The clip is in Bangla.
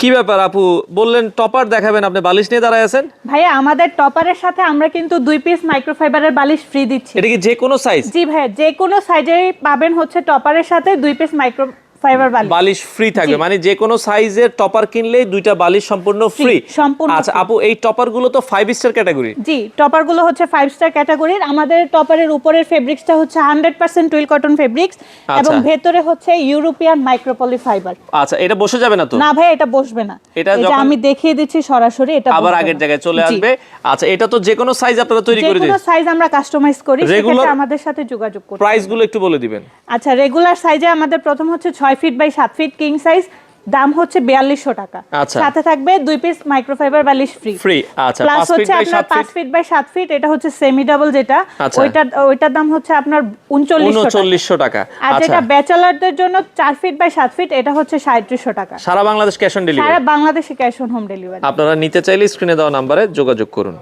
কি ব্যাপার আপু, বললেন টপার দেখাবেন, আপনি বালিশ নিয়ে দাঁড়ায় আছেন? ভাইয়া আমাদের টপারের সাথে আমরা কিন্তু 2 পিস মাইক্রোফাইবারের বালিশ ফ্রি দিচ্ছি। এটা কি যে কোনো সাইজ? জি ভাইয়া, যে কোনো সাইজেই পাবেন হচ্ছে টপারের সাথে 2 পিস মাইক্রোফাইবার বালিশ। বালিশ ফ্রি থাকবে, জি। মানে যে কোনো সাইজের টপার কিনলেই দুইটা বালিশ সম্পূর্ণ ফ্রি। সম্পূর্ণ আচ্ছা free। আপু, এই টপার গুলো তো 5 স্টার ক্যাটাগরি। জি, টপার গুলো হচ্ছে 5 স্টার ক্যাটাগরির। আমাদের টপারের উপরের ফেব্রিক্সটা হচ্ছে 100% টুইল কটন ফেব্রিক্স এবং ভেতরে হচ্ছে ইউরোপিয়ান মাইক্রোপলি ফাইবার। আচ্ছা, এটা বসে যাবে না তো? না ভাই, এটা বসবে না। এটা এই যে যখন আমি দেখিয়ে দিচ্ছি সরাসরি, এটা আবার বসবে আগের না। জায়গায় চলে জি। আসবে। আচ্ছা, এটা তো যে কোনো সাইজ আপনারা তৈরি করে যে দিন। কোনো সাইজ আমরা কাস্টমাইজ করি, Regular- সেক্ষেত্রে আমাদের সাথে যোগাযোগ করুন। প্রাইস গুলো একটু বলে দিবেন। আচ্ছা, রেগুলার সাইজে আমাদের প্রথম হচ্ছে 6 feet by 7 feet king size, দাম হচ্ছে 4200 টাকা। আচ্ছা। সাথে থাকবে 2 পিস মাইক্রোফাইবার বালিশ ফ্রি। ফ্রি। আচ্ছা, প্লাস 5 ফিট হচ্ছে বাই আপনার 7 5 ফিট ফিট বাই 7 ফিট, এটা হচ্ছে সেমি ডাবল যেটা, আচ্ছা। ওইটার দাম হচ্ছে আপনার 3900 টাকা। আর আচ্ছা, যেটা ব্যাচেলারদের জন্য 4 ফিট বাই 7 ফিট, এটা হচ্ছে 3700 টাকা। সারা বাংলাদেশ ক্যাশ অন ডেলিভারি। সারা বাংলাদেশে ক্যাশ অন হোম ডেলিভারি। আপনারা নিতে চাইলে স্ক্রিনে দেওয়া নম্বরে যোগাযোগ করুন।